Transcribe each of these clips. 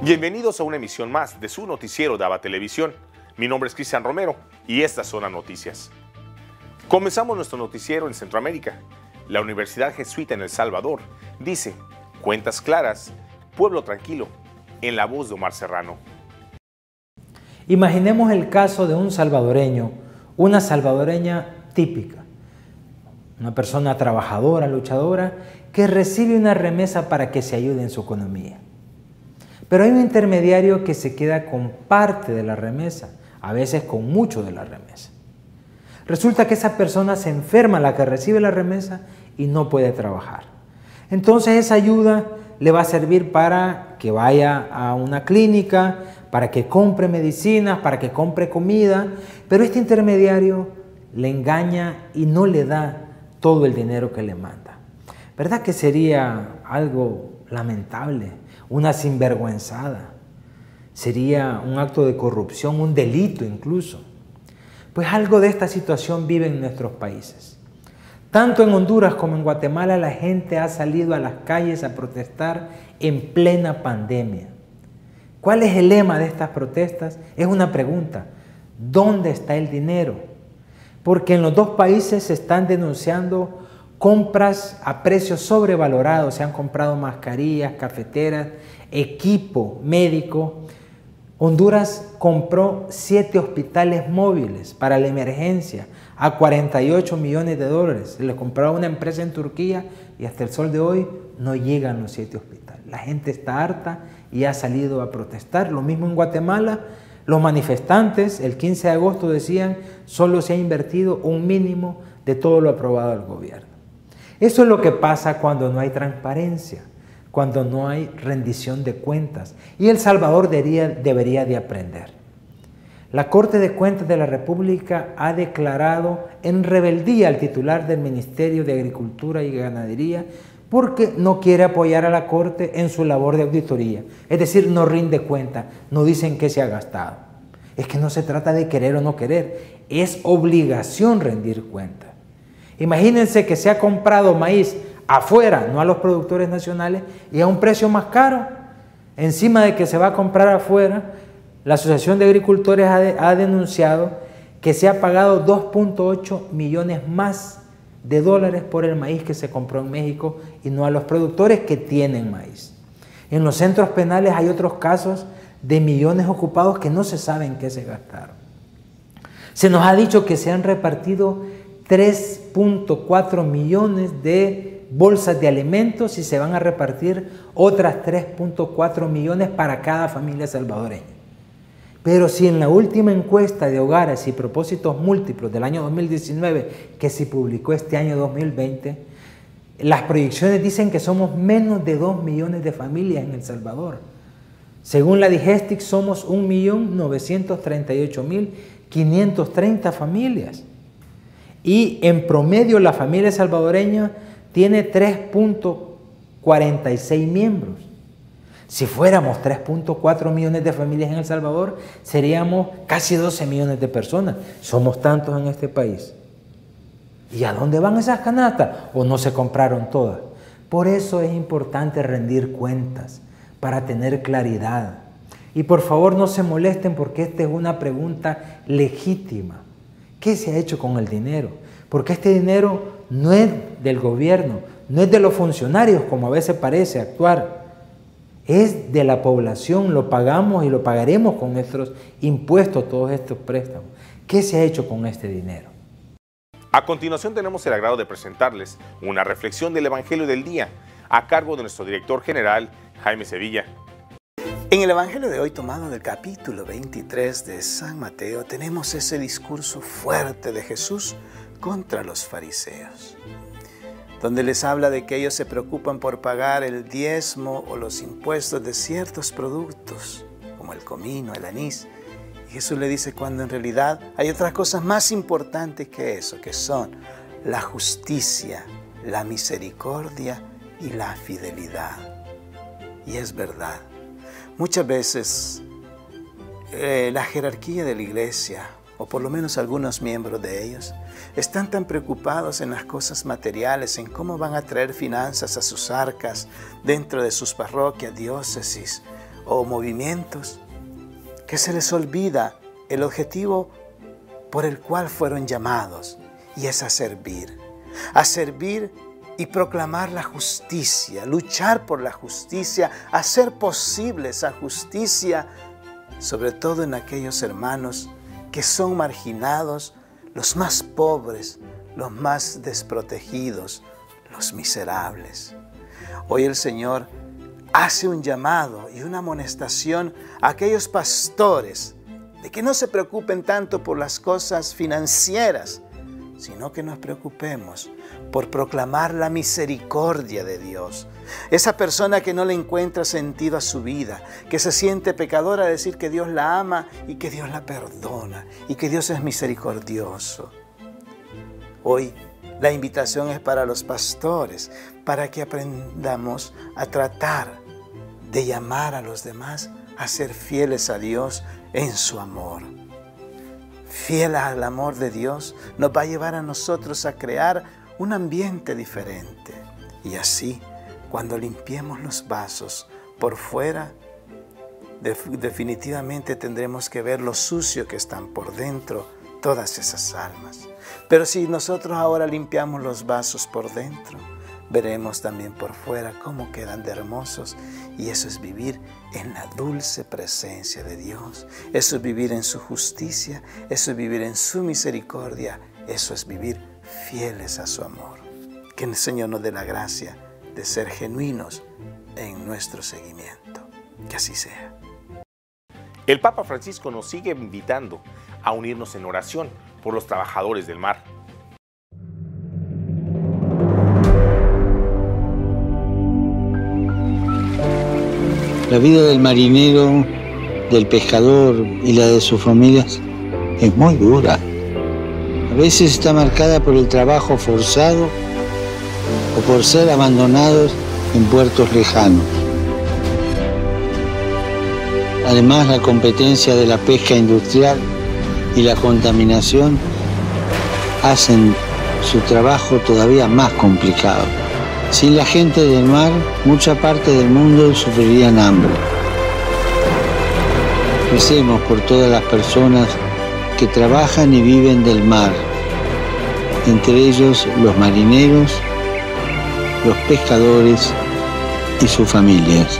Bienvenidos a una emisión más de su noticiero de ABA Televisión. Mi nombre es Cristian Romero y estas son las noticias. Comenzamos nuestro noticiero en Centroamérica. La Universidad Jesuita en El Salvador dice: cuentas claras, pueblo tranquilo, en la voz de Omar Serrano. Imaginemos el caso de un salvadoreño, una salvadoreña típica, una persona trabajadora, luchadora, que recibe una remesa para que se ayude en su economía. Pero hay un intermediario que se queda con parte de la remesa, a veces con mucho de la remesa. Resulta que esa persona se enferma, la que recibe la remesa, y no puede trabajar. Entonces esa ayuda le va a servir para que vaya a una clínica, para que compre medicinas, para que compre comida, pero este intermediario le engaña y no le da todo el dinero que le manda. ¿Verdad que sería algo lamentable? Una sinvergüenzada, sería un acto de corrupción, un delito incluso. Pues algo de esta situación vive en nuestros países. Tanto en Honduras como en Guatemala la gente ha salido a las calles a protestar en plena pandemia. ¿Cuál es el lema de estas protestas? Es una pregunta: ¿dónde está el dinero? Porque en los dos países se están denunciando compras a precios sobrevalorados. Se han comprado mascarillas, cafeteras, equipo médico. Honduras compró 7 hospitales móviles para la emergencia a 48 millones de dólares. Se los compró a una empresa en Turquía y hasta el sol de hoy no llegan los 7 hospitales. La gente está harta y ha salido a protestar. Lo mismo en Guatemala. Los manifestantes el 15 de agosto decían: solo se ha invertido un mínimo de todo lo aprobado al gobierno. Eso es lo que pasa cuando no hay transparencia, cuando no hay rendición de cuentas. Y El Salvador debería de aprender. La Corte de Cuentas de la República ha declarado en rebeldía al titular del Ministerio de Agricultura y Ganadería porque no quiere apoyar a la Corte en su labor de auditoría. Es decir, no rinde cuenta, no dicen qué se ha gastado. Es que no se trata de querer o no querer, es obligación rendir cuenta. Imagínense que se ha comprado maíz afuera, no a los productores nacionales, y a un precio más caro. Encima de que se va a comprar afuera, la Asociación de Agricultores ha denunciado que se ha pagado 2.8 millones más de dólares por el maíz que se compró en México y no a los productores que tienen maíz. En los centros penales hay otros casos de millones ocupados que no se sabe en qué se gastaron. Se nos ha dicho que se han repartido 3.4 millones de bolsas de alimentos y se van a repartir otras 3.4 millones para cada familia salvadoreña. Pero si en la última encuesta de hogares y propósitos múltiplos del año 2019, que se publicó este año 2020, las proyecciones dicen que somos menos de 2 millones de familias en El Salvador. Según la Digestic, somos 1.938.530 familias. Y en promedio la familia salvadoreña tiene 3.46 miembros. Si fuéramos 3.4 millones de familias en El Salvador, seríamos casi 12 millones de personas. Somos tantos en este país. ¿Y a dónde van esas canastas? ¿O no se compraron todas? Por eso es importante rendir cuentas, para tener claridad. Y por favor no se molesten porque esta es una pregunta legítima. ¿Qué se ha hecho con el dinero? Porque este dinero no es del gobierno, no es de los funcionarios como a veces parece actuar. Es de la población, lo pagamos y lo pagaremos con nuestros impuestos todos estos préstamos. ¿Qué se ha hecho con este dinero? A continuación tenemos el agrado de presentarles una reflexión del Evangelio del Día a cargo de nuestro director general, Jaime Sevilla. En el Evangelio de hoy, tomado del capítulo 23 de San Mateo, tenemos ese discurso fuerte de Jesús contra los fariseos, donde les habla de que ellos se preocupan por pagar el diezmo o los impuestos de ciertos productos, como el comino, el anís. Y Jesús le dice cuando en realidad hay otras cosas más importantes que eso, que son la justicia, la misericordia y la fidelidad. Y es verdad. Muchas veces la jerarquía de la iglesia, o por lo menos algunos miembros de ellos, están tan preocupados en las cosas materiales, en cómo van a traer finanzas a sus arcas dentro de sus parroquias, diócesis o movimientos, que se les olvida el objetivo por el cual fueron llamados, y es a servir y proclamar la justicia, luchar por la justicia, hacer posible esa justicia, sobre todo en aquellos hermanos que son marginados, los más pobres, los más desprotegidos, los miserables. Hoy el Señor hace un llamado y una amonestación a aquellos pastores de que no se preocupen tanto por las cosas financieras, sino que nos preocupemos por proclamar la misericordia de Dios. Esa persona que no le encuentra sentido a su vida, que se siente pecadora, decir que Dios la ama y que Dios la perdona y que Dios es misericordioso. Hoy la invitación es para los pastores, para que aprendamos a tratar de llamar a los demás a ser fieles a Dios en su amor. Fiel al amor de Dios nos va a llevar a nosotros a crear un ambiente diferente. Y así, cuando limpiemos los vasos por fuera, definitivamente tendremos que ver lo sucio que están por dentro todas esas almas. Pero si nosotros ahora limpiamos los vasos por dentro, veremos también por fuera cómo quedan de hermosos, y eso es vivir en la dulce presencia de Dios. Eso es vivir en su justicia, eso es vivir en su misericordia, eso es vivir fieles a su amor. Que el Señor nos dé la gracia de ser genuinos en nuestro seguimiento. Que así sea. El Papa Francisco nos sigue invitando a unirnos en oración por los trabajadores del mar. La vida del marinero, del pescador y la de sus familias es muy dura. A veces está marcada por el trabajo forzado o por ser abandonados en puertos lejanos. Además, la competencia de la pesca industrial y la contaminación hacen su trabajo todavía más complicado. Sin la gente del mar, mucha parte del mundo sufriría hambre. Recemos por todas las personas que trabajan y viven del mar, entre ellos los marineros, los pescadores y sus familias.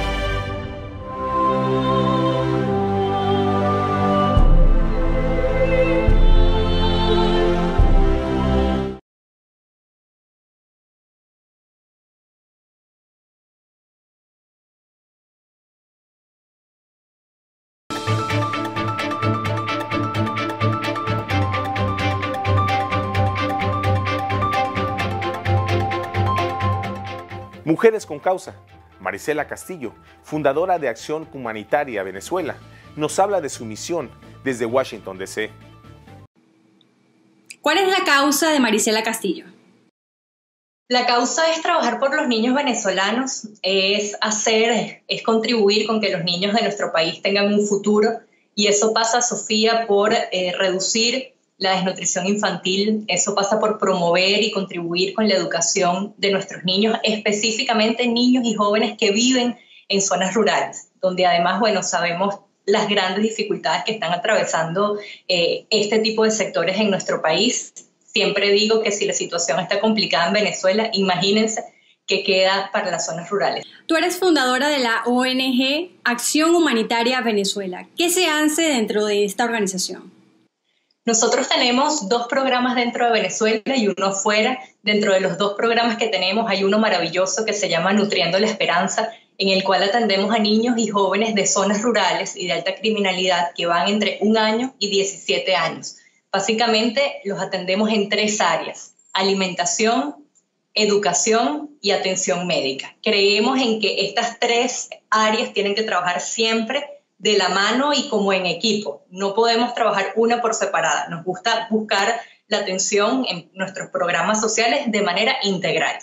Mujeres con Causa. Marisela Castillo, fundadora de Acción Humanitaria Venezuela, nos habla de su misión desde Washington, D.C. ¿Cuál es la causa de Marisela Castillo? La causa es trabajar por los niños venezolanos, es contribuir con que los niños de nuestro país tengan un futuro, y eso pasa, Sofía, por reducir la desnutrición infantil. Eso pasa por promover y contribuir con la educación de nuestros niños, específicamente niños y jóvenes que viven en zonas rurales, donde además, sabemos las grandes dificultades que están atravesando este tipo de sectores en nuestro país. Siempre digo que si la situación está complicada en Venezuela, imagínense qué queda para las zonas rurales. Tú eres fundadora de la ONG Acción Humanitaria Venezuela. ¿Qué se hace dentro de esta organización? Nosotros tenemos 2 programas dentro de Venezuela y uno fuera. Dentro de los 2 programas que tenemos hay uno maravilloso que se llama Nutriendo la Esperanza, en el cual atendemos a niños y jóvenes de zonas rurales y de alta criminalidad que van entre 1 año y 17 años. Básicamente los atendemos en 3 áreas: alimentación, educación y atención médica. Creemos en que estas 3 áreas tienen que trabajar siempre de la mano y como en equipo. No podemos trabajar una por separada. Nos gusta buscar la atención en nuestros programas sociales de manera integral.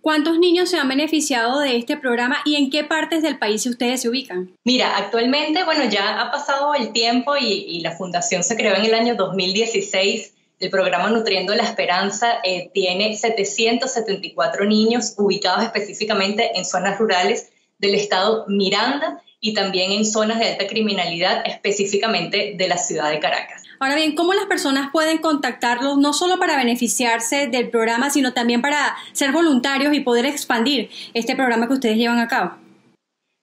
¿Cuántos niños se han beneficiado de este programa y en qué partes del país ustedes se ubican? Mira, actualmente, ya ha pasado el tiempo y la fundación se creó en el año 2016. El programa Nutriendo la Esperanza tiene 774 niños ubicados específicamente en zonas rurales del estado Miranda y también en zonas de alta criminalidad, específicamente de la ciudad de Caracas. Ahora bien, ¿cómo las personas pueden contactarlos no solo para beneficiarse del programa, sino también para ser voluntarios y poder expandir este programa que ustedes llevan a cabo?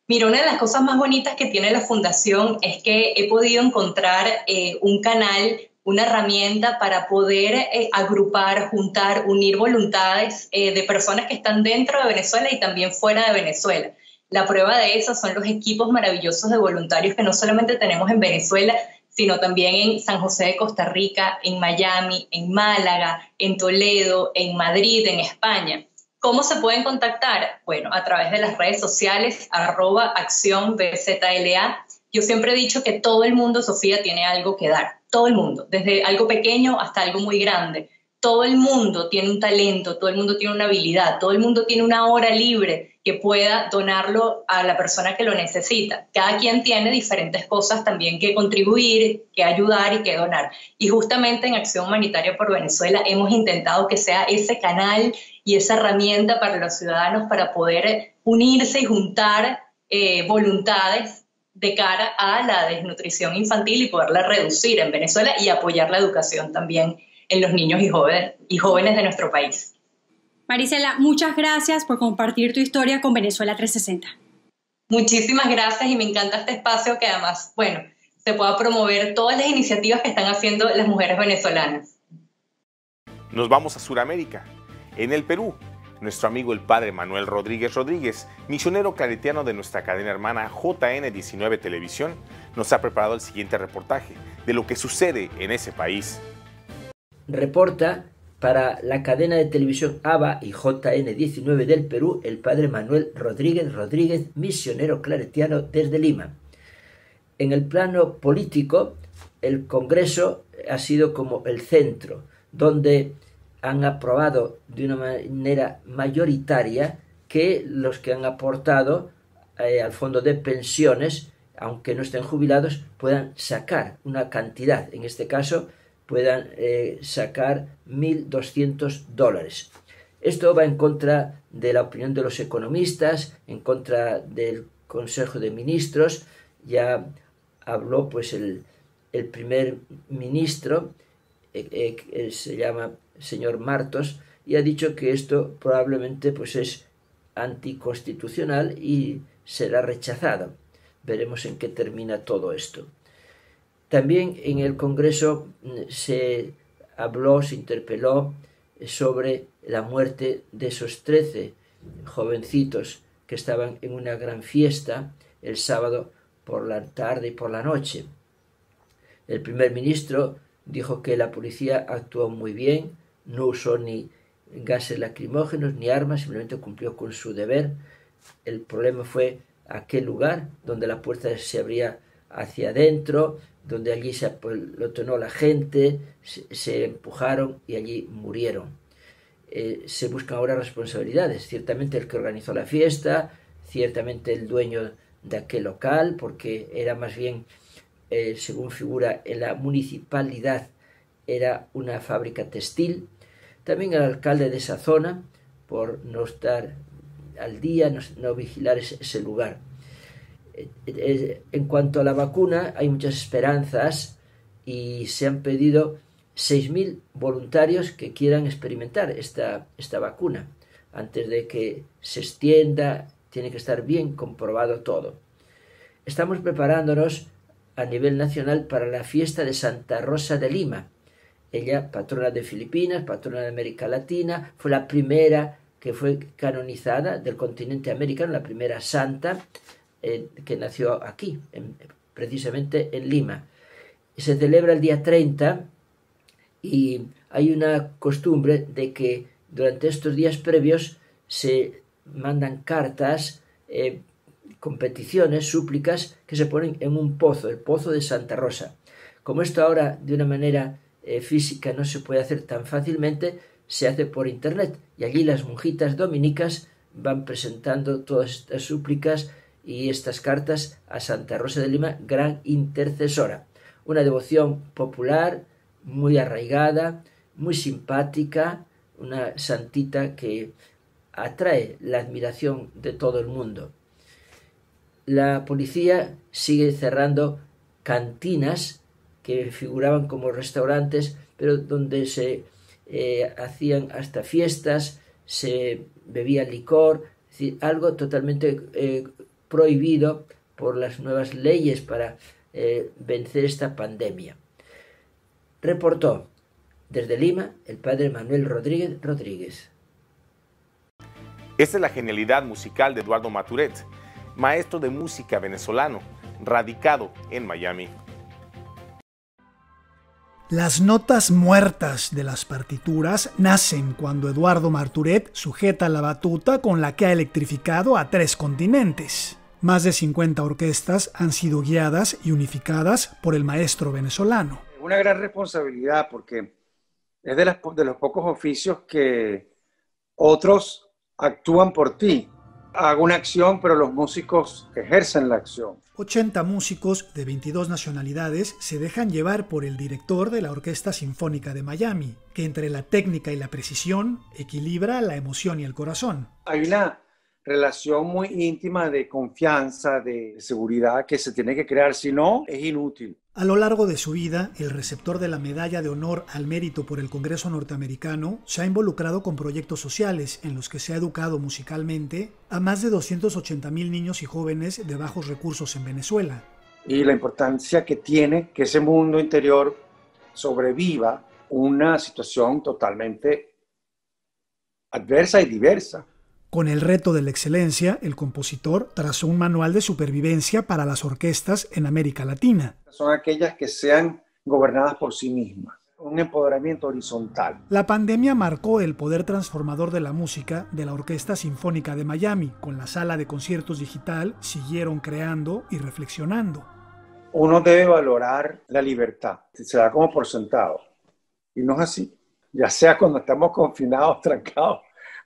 Mira, una de las cosas más bonitas que tiene la Fundación es que he podido encontrar un canal, una herramienta para poder agrupar, juntar, unir voluntades de personas que están dentro de Venezuela y también fuera de Venezuela. La prueba de eso son los equipos maravillosos de voluntarios que no solamente tenemos en Venezuela, sino también en San José de Costa Rica, en Miami, en Málaga, en Toledo, en Madrid, en España. ¿Cómo se pueden contactar? Bueno, a través de las redes sociales, @accionbzla. Yo siempre he dicho que todo el mundo, Sofía, tiene algo que dar. Todo el mundo, desde algo pequeño hasta algo muy grande. Todo el mundo tiene un talento, todo el mundo tiene una habilidad, todo el mundo tiene una hora libre que pueda donarlo a la persona que lo necesita. Cada quien tiene diferentes cosas también que contribuir, que ayudar y que donar. Y justamente en Acción Humanitaria por Venezuela hemos intentado que sea ese canal y esa herramienta para los ciudadanos para poder unirse y juntar voluntades de cara a la desnutrición infantil y poderla reducir en Venezuela y apoyar la educación también en los niños y jóvenes de nuestro país. Marisela, muchas gracias por compartir tu historia con Venezuela 360. Muchísimas gracias y me encanta este espacio que además, bueno, se pueda promover todas las iniciativas que están haciendo las mujeres venezolanas. Nos vamos a Sudamérica. En el Perú, nuestro amigo el padre Manuel Rodríguez Rodríguez, misionero claretiano de nuestra cadena hermana JN19 Televisión, nos ha preparado el siguiente reportaje de lo que sucede en ese país. Reporta para la cadena de televisión ABA y JN19 del Perú el padre Manuel Rodríguez Rodríguez, misionero claretiano desde Lima. En el plano político, el Congreso ha sido como el centro, donde han aprobado de una manera mayoritaria que los que han aportado al fondo de pensiones, aunque no estén jubilados, puedan sacar una cantidad, en este caso puedan sacar $1.200. Esto va en contra de la opinión de los economistas, en contra del Consejo de Ministros. Ya habló pues el primer ministro, se llama señor Martos, y ha dicho que esto probablemente pues es anticonstitucional y será rechazado. Veremos en qué termina todo esto. También en el Congreso se interpeló sobre la muerte de esos 13 jovencitos que estaban en una gran fiesta el sábado por la tarde y por la noche. El primer ministro dijo que la policía actuó muy bien, no usó ni gases lacrimógenos ni armas, simplemente cumplió con su deber. El problema fue aquel lugar donde la puerta se abría hacia adentro, donde allí se apelotonó la gente, se empujaron y allí murieron. Se buscan ahora responsabilidades, ciertamente el que organizó la fiesta, ciertamente el dueño de aquel local, porque era más bien, según figura en la municipalidad, era una fábrica textil. También el alcalde de esa zona, por no estar al día, no vigilar ese lugar. En cuanto a la vacuna, hay muchas esperanzas y se han pedido 6.000 voluntarios que quieran experimentar esta vacuna. Antes de que se extienda, tiene que estar bien comprobado todo. Estamos preparándonos a nivel nacional para la fiesta de Santa Rosa de Lima. Ella, patrona de Filipinas, patrona de América Latina, fue la primera que fue canonizada del continente americano, la primera santa que nació aquí, precisamente en Lima. Se celebra el día 30 y hay una costumbre de que durante estos días previos se mandan cartas, competiciones, súplicas que se ponen en un pozo, el pozo de Santa Rosa. Como esto ahora de una manera física no se puede hacer tan fácilmente, se hace por internet y allí las monjitas dominicas van presentando todas estas súplicas y estas cartas a Santa Rosa de Lima, gran intercesora. Una devoción popular, muy arraigada, muy simpática, una santita que atrae la admiración de todo el mundo. La policía sigue cerrando cantinas que figuraban como restaurantes, pero donde se hacían hasta fiestas, se bebía licor, es decir, algo totalmente prohibido por las nuevas leyes para vencer esta pandemia. Reportó desde Lima el padre Manuel Rodríguez Rodríguez. Esta es la genialidad musical de Eduardo Maturet, maestro de música venezolano, radicado en Miami. Las notas muertas de las partituras nacen cuando Eduardo Marturet sujeta la batuta con la que ha electrificado a 3 continentes. Más de 50 orquestas han sido guiadas y unificadas por el maestro venezolano. Una gran responsabilidad porque es de los pocos oficios que otros actúan por ti. Hago una acción, pero los músicos ejercen la acción. 80 músicos de 22 nacionalidades se dejan llevar por el director de la Orquesta Sinfónica de Miami, que entre la técnica y la precisión equilibra la emoción y el corazón. Hay una relación muy íntima de confianza, de seguridad que se tiene que crear, si no, es inútil. A lo largo de su vida, el receptor de la Medalla de Honor al Mérito por el Congreso norteamericano se ha involucrado con proyectos sociales en los que se ha educado musicalmente a más de 280,000 niños y jóvenes de bajos recursos en Venezuela. Y la importancia que tiene que ese mundo interior sobreviva una situación totalmente adversa y diversa. Con el reto de la excelencia, el compositor trazó un manual de supervivencia para las orquestas en América Latina. Son aquellas que sean gobernadas por sí mismas, un empoderamiento horizontal. La pandemia marcó el poder transformador de la música de la Orquesta Sinfónica de Miami. Con la sala de conciertos digital siguieron creando y reflexionando. Uno debe valorar la libertad, se da como por sentado, y no es así, ya sea cuando estamos confinados, trancados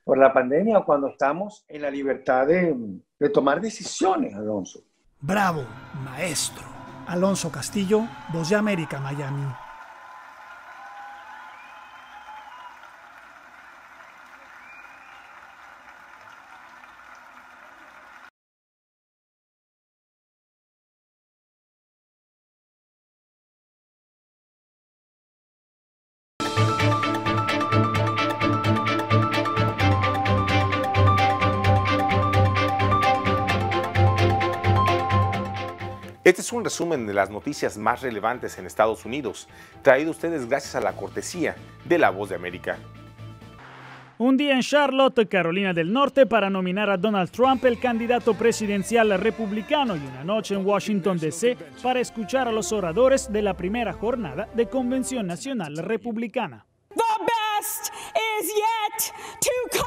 por la pandemia o cuando estamos en la libertad de tomar decisiones, Alonso. Bravo, maestro. Alonso Castillo, Voz de América, Miami. Este es un resumen de las noticias más relevantes en Estados Unidos, traído a ustedes gracias a la cortesía de La Voz de América. Un día en Charlotte, Carolina del Norte, para nominar a Donald Trump el candidato presidencial republicano, y una noche en Washington, D.C. para escuchar a los oradores de la primera jornada de Convención Nacional Republicana. The best is yet to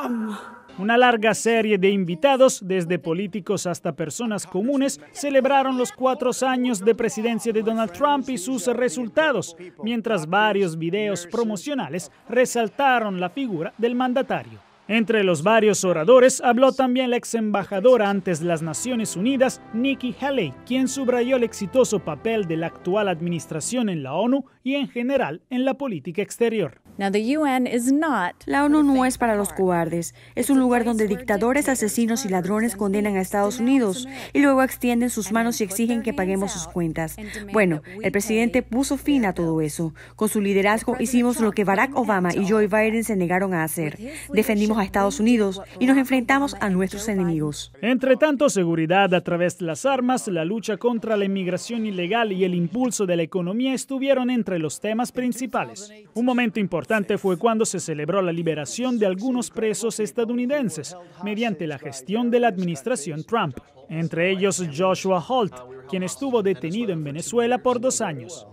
come. Una larga serie de invitados, desde políticos hasta personas comunes, celebraron los 4 años de presidencia de Donald Trump y sus resultados, mientras varios videos promocionales resaltaron la figura del mandatario. Entre los varios oradores habló también la ex embajadora ante las Naciones Unidas, Nikki Haley, quien subrayó el exitoso papel de la actual administración en la ONU y en general en la política exterior. La ONU no es para los cobardes. Es un lugar donde dictadores, asesinos y ladrones condenan a Estados Unidos y luego extienden sus manos y exigen que paguemos sus cuentas. Bueno, el presidente puso fin a todo eso. Con su liderazgo hicimos lo que Barack Obama y Joe Biden se negaron a hacer. Defendimos a Estados Unidos y nos enfrentamos a nuestros enemigos. Entre tanto, seguridad a través de las armas, la lucha contra la inmigración ilegal y el impulso de la economía estuvieron entre los temas principales. Un momento importante fue cuando se celebró la liberación de algunos presos estadounidenses mediante la gestión de la administración Trump, entre ellos Joshua Holt, quien estuvo detenido en Venezuela por 2 años.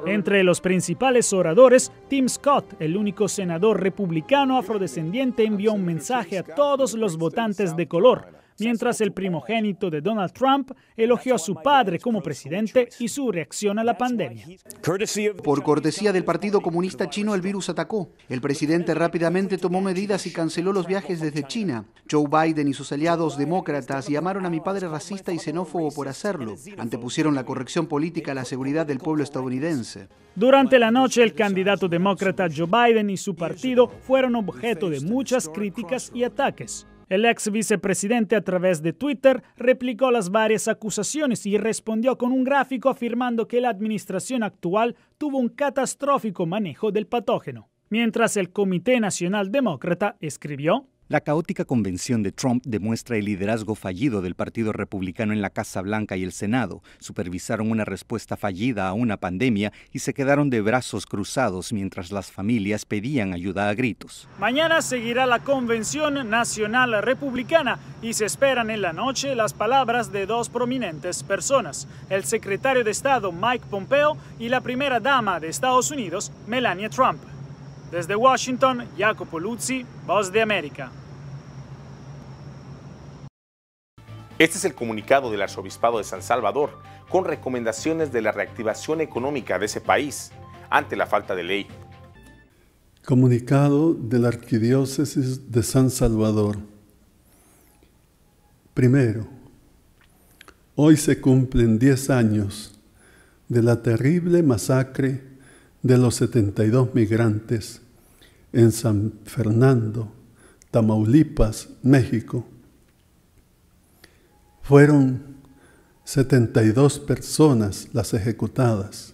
Entre los principales oradores, Tim Scott, el único senador republicano afrodescendiente, envió un mensaje a todos los votantes de color, mientras el primogénito de Donald Trump elogió a su padre como presidente y su reacción a la pandemia. Por cortesía del Partido Comunista Chino, el virus atacó. El presidente rápidamente tomó medidas y canceló los viajes desde China. Joe Biden y sus aliados demócratas llamaron a mi padre racista y xenófobo por hacerlo. Antepusieron la corrección política a la seguridad del pueblo estadounidense. Durante la noche, el candidato demócrata Joe Biden y su partido fueron objeto de muchas críticas y ataques. El ex vicepresidente, a través de Twitter, replicó las varias acusaciones y respondió con un gráfico afirmando que la administración actual tuvo un catastrófico manejo del patógeno. Mientras el Comité Nacional Demócrata escribió: la caótica convención de Trump demuestra el liderazgo fallido del Partido Republicano en la Casa Blanca y el Senado. Supervisaron una respuesta fallida a una pandemia y se quedaron de brazos cruzados mientras las familias pedían ayuda a gritos. Mañana seguirá la Convención Nacional Republicana y se esperan en la noche las palabras de dos prominentes personas, el secretario de Estado Mike Pompeo y la primera dama de Estados Unidos, Melania Trump. Desde Washington, Jacopo Luzzi, Voz de América. Este es el comunicado del Arzobispado de San Salvador con recomendaciones de la reactivación económica de ese país ante la falta de ley. Comunicado de la Arquidiócesis de San Salvador. Primero, hoy se cumplen 10 años de la terrible masacre de los 72 migrantes en San Fernando, Tamaulipas, México. Fueron 72 personas las ejecutadas,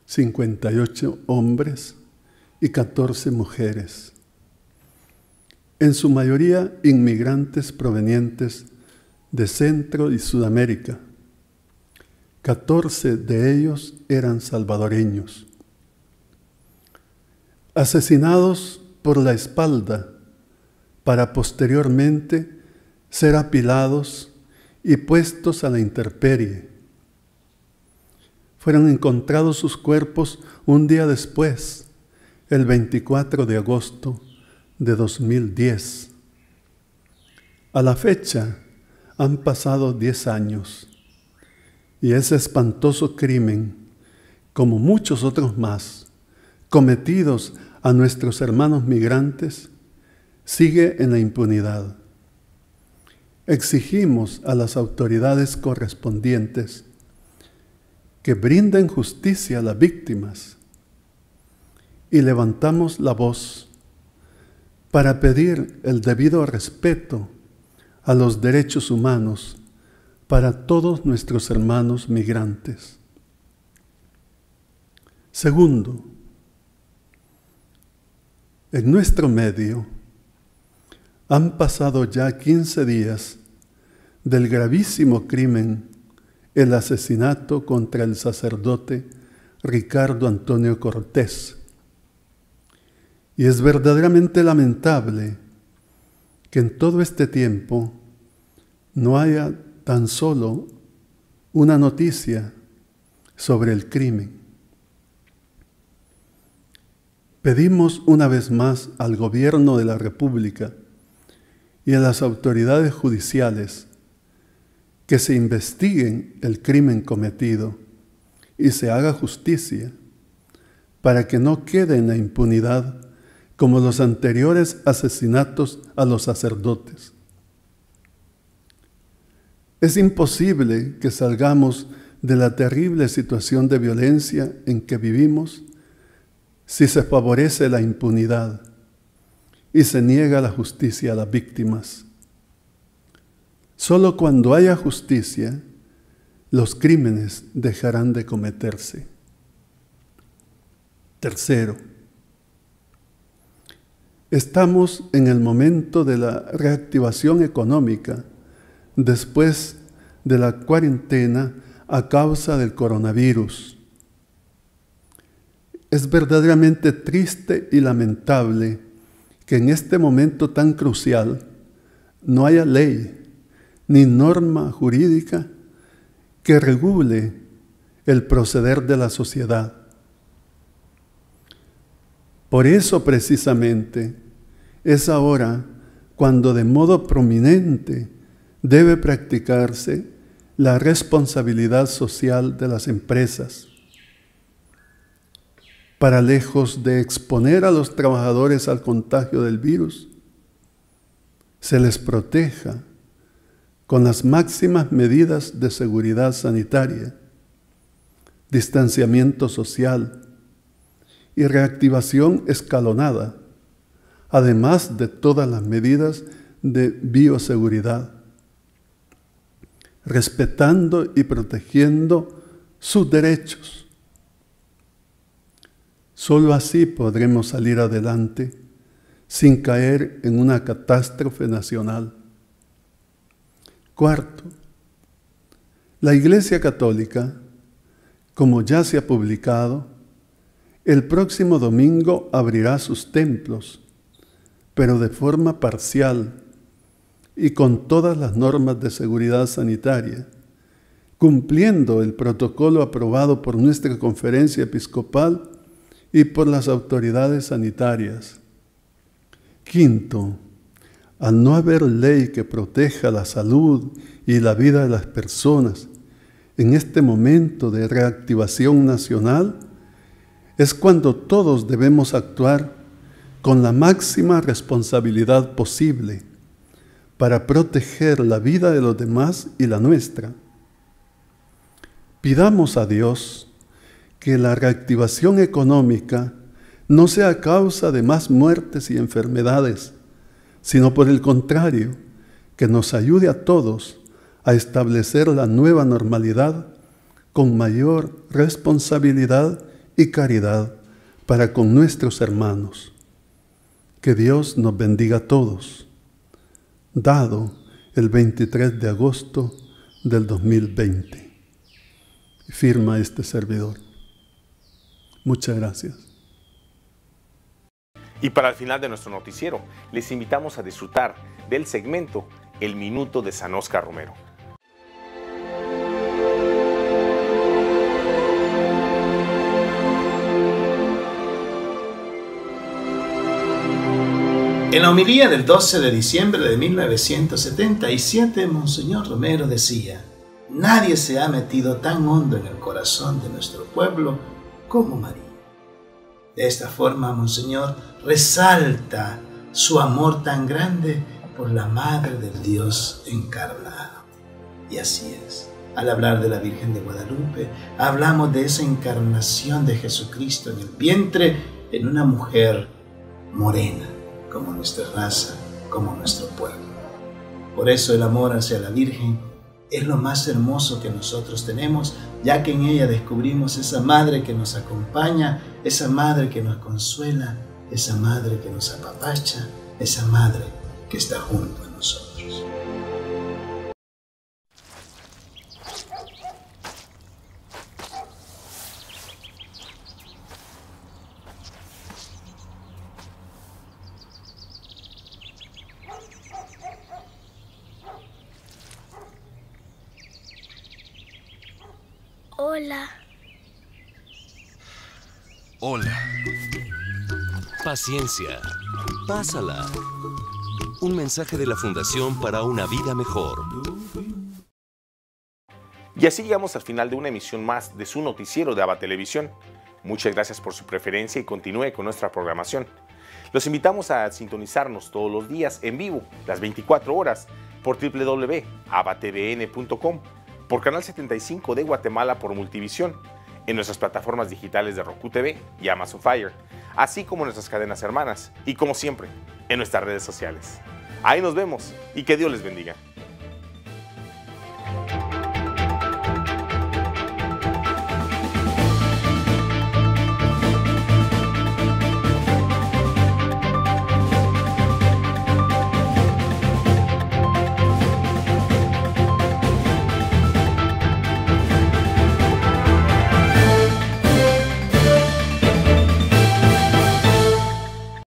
58 hombres y 14 mujeres, en su mayoría inmigrantes provenientes de Centro y Sudamérica. 14 de ellos eran salvadoreños. Asesinados por la espalda para posteriormente ser apilados y puestos a la intemperie. Fueron encontrados sus cuerpos un día después, el 24 de agosto de 2010. A la fecha han pasado 10 años y ese espantoso crimen, como muchos otros más, cometidos a nuestros hermanos migrantes, sigue en la impunidad. Exigimos a las autoridades correspondientes que brinden justicia a las víctimas y levantamos la voz para pedir el debido respeto a los derechos humanos para todos nuestros hermanos migrantes. Segundo, en nuestro medio han pasado ya 15 días del gravísimo crimen, el asesinato contra el sacerdote Ricardo Antonio Cortés. Y es verdaderamente lamentable que en todo este tiempo no haya tan solo una noticia sobre el crimen. Pedimos una vez más al gobierno de la República y a las autoridades judiciales que se investiguen el crimen cometido y se haga justicia para que no quede en la impunidad como los anteriores asesinatos a los sacerdotes. Es imposible que salgamos de la terrible situación de violencia en que vivimos si se favorece la impunidad y se niega la justicia a las víctimas. Solo cuando haya justicia, los crímenes dejarán de cometerse. Tercero, estamos en el momento de la reactivación económica después de la cuarentena a causa del coronavirus. Es verdaderamente triste y lamentable que en este momento tan crucial no haya ley ni norma jurídica que regule el proceder de la sociedad. Por eso precisamente es ahora cuando de modo prominente debe practicarse la responsabilidad social de las empresas, para lejos de exponer a los trabajadores al contagio del virus, se les proteja con las máximas medidas de seguridad sanitaria, distanciamiento social y reactivación escalonada, además de todas las medidas de bioseguridad, respetando y protegiendo sus derechos. Solo así podremos salir adelante sin caer en una catástrofe nacional. Cuarto, la Iglesia Católica, como ya se ha publicado, el próximo domingo abrirá sus templos, pero de forma parcial y con todas las normas de seguridad sanitaria, cumpliendo el protocolo aprobado por nuestra conferencia episcopal y por las autoridades sanitarias. Quinto, al no haber ley que proteja la salud y la vida de las personas en este momento de reactivación nacional, es cuando todos debemos actuar con la máxima responsabilidad posible para proteger la vida de los demás y la nuestra. Pidamos a Dios que la reactivación económica no sea causa de más muertes y enfermedades, sino por el contrario, que nos ayude a todos a establecer la nueva normalidad con mayor responsabilidad y caridad para con nuestros hermanos. Que Dios nos bendiga a todos. Dado el 23 de agosto del 2020. Firma este servidor. Muchas gracias. Y para el final de nuestro noticiero, les invitamos a disfrutar del segmento El Minuto de San Óscar Romero. En la homilía del 12 de diciembre de 1977, Monseñor Romero decía: nadie se ha metido tan hondo en el corazón de nuestro pueblo como María. De esta forma, Monseñor resalta su amor tan grande por la Madre del Dios encarnado. Y así es. Al hablar de la Virgen de Guadalupe, hablamos de esa encarnación de Jesucristo en el vientre en una mujer morena, como nuestra raza, como nuestro pueblo. Por eso el amor hacia la Virgen es lo más hermoso que nosotros tenemos, ya que en ella descubrimos esa madre que nos acompaña, esa madre que nos consuela, esa madre que nos apapacha, esa madre que está junto a nosotros. Hola. Hola. Paciencia. Pásala. Un mensaje de la Fundación para una Vida Mejor. Y así llegamos al final de una emisión más de su noticiero de ABA Televisión. Muchas gracias por su preferencia y continúe con nuestra programación. Los invitamos a sintonizarnos todos los días en vivo, las 24 horas, por www.abatvn.com, por Canal 75 de Guatemala por Multivisión, en nuestras plataformas digitales de Roku TV y Amazon Fire, así como en nuestras cadenas hermanas y, como siempre, en nuestras redes sociales. Ahí nos vemos y que Dios les bendiga.